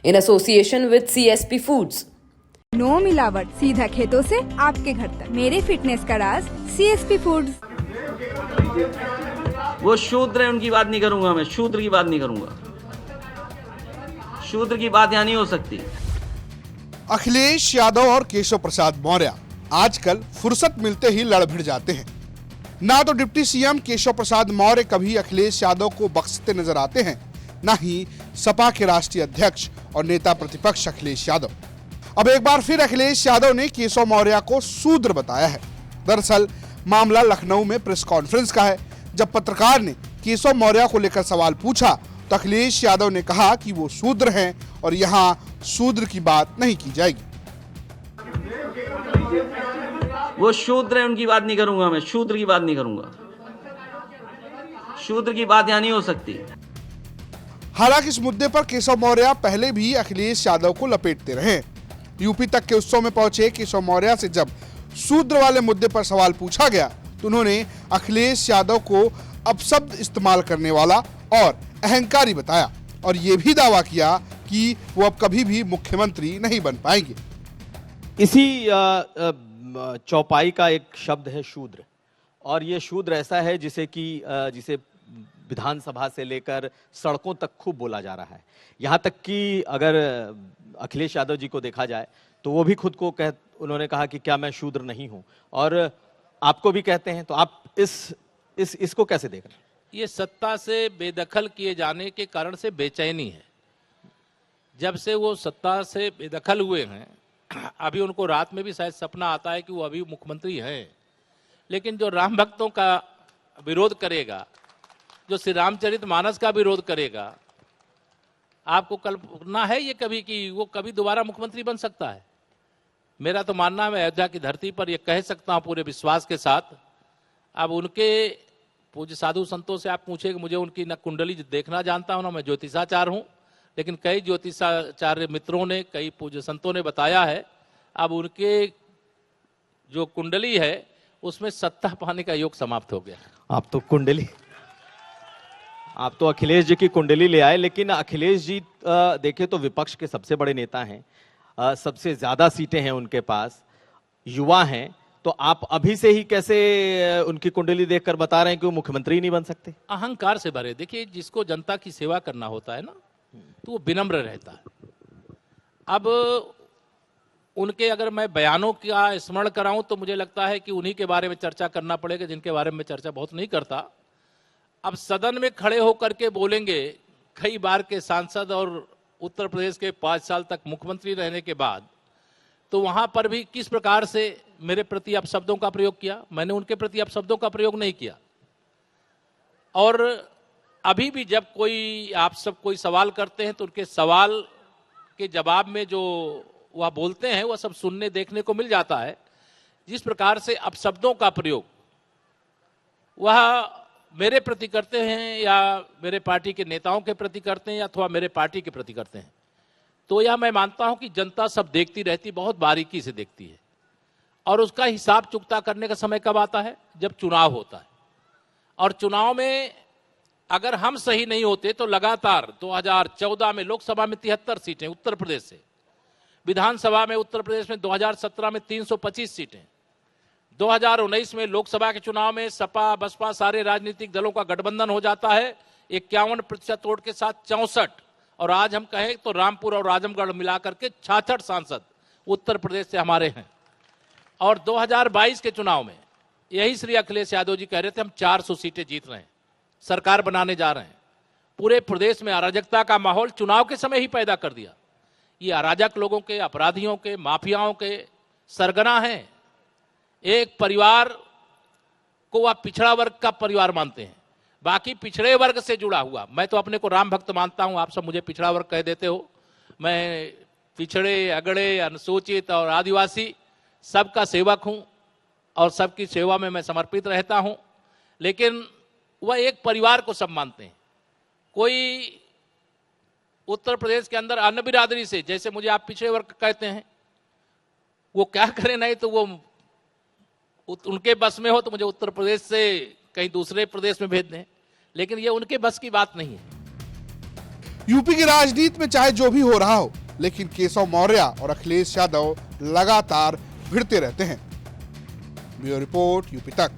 in association with CSP Foods. No मिलावट, सीधा खेतों से आपके घर तक। मेरे फिटनेस का राज CSP फूड्स। वो शूद्र है, उनकी बात नहीं करूंगा मैं, शूद्र की बात नहीं करूंगा। शूद्र की बात यहां नहीं हो सकती। अखिलेश यादव और केशव प्रसाद मौर्य आजकल फुर्सत मिलते ही लड़ भिड़ जाते हैं। ना तो डिप्टी सीएम केशव प्रसाद मौर्य कभी अखिलेश यादव को बख्शते नजर आते हैं, ना ही सपा के राष्ट्रीय अध्यक्ष और नेता प्रतिपक्ष अखिलेश यादव। अब एक बार फिर अखिलेश यादव ने केशव मौर्य को शूद्र बताया है। दरअसल मामला लखनऊ में प्रेस कॉन्फ्रेंस का है। जब पत्रकार ने केशव मौर्य को लेकर सवाल पूछा तो अखिलेश यादव ने कहा कि वो शूद्र हैं और यहाँ शूद्र की बात नहीं की जाएगी। वो शूद्र है, उनकी बात नहीं करूंगा मैं, शूद्र की बात नहीं करूंगा। शूद्र की बात यहां नहीं हो सकती। हालांकि इस मुद्दे पर केशव मौर्य पहले भी अखिलेश यादव को लपेटते रहे। यूपी तक के उत्सव में पहुंचे केशव मौर्य से जब शूद्र वाले मुद्दे पर सवाल पूछा गया तो उन्होंने अखिलेश यादव को अपशब्द इस्तेमाल करने वाला और अहंकारी बताया और ये भी दावा किया कि वो अब कभी भी मुख्यमंत्री नहीं बन पाएंगे। इसी चौपाई का एक शब्द है शूद्र, और ये शूद्र ऐसा है जिसे विधानसभा से लेकर सड़कों तक खूब बोला जा रहा है। यहाँ तक कि अगर अखिलेश यादव जी को देखा जाए तो वो भी खुद को उन्होंने कहा कि क्या मैं शूद्र नहीं हूँ, और आपको भी कहते हैं। तो आप इसको कैसे देख रहे हैं? ये सत्ता से बेदखल किए जाने के कारण से बेचैनी है। जब से वो सत्ता से बेदखल हुए हैं, अभी उनको रात में भी शायद सपना आता है कि वो अभी मुख्यमंत्री हैं, लेकिन जो राम भक्तों का विरोध करेगा, जो श्री रामचरितमानस का विरोध करेगा, आपको कल्पना है ये कभी कि वो कभी दोबारा मुख्यमंत्री बन सकता है? मेरा तो मानना है, मैं अयोध्या की धरती पर ये कह सकता हूँ पूरे विश्वास के साथ। अब उनके पूज्य साधु संतों से आप पूछेंगे, मुझे उनकी न कुंडली देखना जानता हूँ ना मैं ज्योतिषाचार्य हूँ, लेकिन कई ज्योतिषाचार्य मित्रों ने, कई पूज्य संतों ने बताया है अब उनके जो कुंडली है उसमें सत्ता पाने का योग समाप्त हो गया। आप तो अखिलेश जी की कुंडली ले आए, लेकिन अखिलेश जी देखे तो विपक्ष के सबसे बड़े नेता हैं, सबसे ज्यादा सीटें हैं उनके पास, युवा हैं। तो आप अभी से ही कैसे उनकी कुंडली देखकर बता रहे हैं कि वो मुख्यमंत्री नहीं बन सकते? अहंकार से भरे। देखिए, जिसको जनता की सेवा करना होता है ना, तो वो विनम्र रहता है। अब उनके अगर मैं बयानों का स्मरण कराऊं तो मुझे लगता है कि उन्हीं के बारे में चर्चा करना पड़ेगा जिनके बारे में चर्चा बहुत नहीं करता। अब सदन में खड़े होकर के बोलेंगे कई बार के सांसद और उत्तर प्रदेश के 5 साल तक मुख्यमंत्री रहने के बाद, तो वहां पर भी किस प्रकार से मेरे प्रति अपशब्दों का प्रयोग किया। मैंने उनके प्रति अपशब्दों का प्रयोग नहीं किया। और अभी भी जब आप सब कोई सवाल करते हैं तो उनके सवाल के जवाब में जो वह बोलते हैं वह सब सुनने देखने को मिल जाता है। जिस प्रकार से अपशब्दों का प्रयोग वह मेरे प्रति करते हैं या मेरे पार्टी के नेताओं के प्रति करते हैं अथवा मेरे पार्टी के प्रति करते हैं, तो यह मैं मानता हूं कि जनता सब देखती रहती, बहुत बारीकी से देखती है। और उसका हिसाब चुकता करने का समय कब आता है? जब चुनाव होता है। और चुनाव में अगर हम सही नहीं होते तो लगातार 2014 में लोकसभा में 73 सीटें उत्तर प्रदेश से, विधानसभा में उत्तर प्रदेश में 2017 में 325 सीटें, 2019 में लोकसभा के चुनाव में सपा बसपा सारे राजनीतिक दलों का गठबंधन हो जाता है 51% वोट के साथ 64, और आज हम कहें तो रामपुर और आजमगढ़ मिलाकर के 66 सांसद उत्तर प्रदेश से हमारे हैं। और 2022 के चुनाव में यही श्री अखिलेश यादव जी कह रहे थे हम 400 सीटें जीत रहे हैं, सरकार बनाने जा रहे हैं। पूरे प्रदेश में अराजकता का माहौल चुनाव के समय ही पैदा कर दिया। ये अराजक लोगों के, अपराधियों के, माफियाओं के सरगना हैं। एक परिवार को आप पिछड़ा वर्ग का परिवार मानते हैं, बाकी पिछड़े वर्ग से जुड़ा हुआ। मैं तो अपने को राम भक्त मानता हूं, आप सब मुझे पिछड़ा वर्ग कह देते हो। मैं पिछड़े, अगड़े, अनुसूचित और आदिवासी सबका सेवक हूं और सबकी सेवा में मैं समर्पित रहता हूं। लेकिन वह एक परिवार को सब मानते हैं। कोई उत्तर प्रदेश के अंदर अन्य बिरादरी से, जैसे मुझे आप पिछड़े वर्ग कहते हैं, वो क्या करें, नहीं तो वो उनके बस में हो तो मुझे उत्तर प्रदेश से कहीं दूसरे प्रदेश में भेज दें, लेकिन ये उनके बस की बात नहीं है। यूपी की राजनीति में चाहे जो भी हो रहा हो, लेकिन केशव मौर्य और अखिलेश यादव लगातार भिड़ते रहते हैं। ब्यूरो रिपोर्ट, यूपी तक।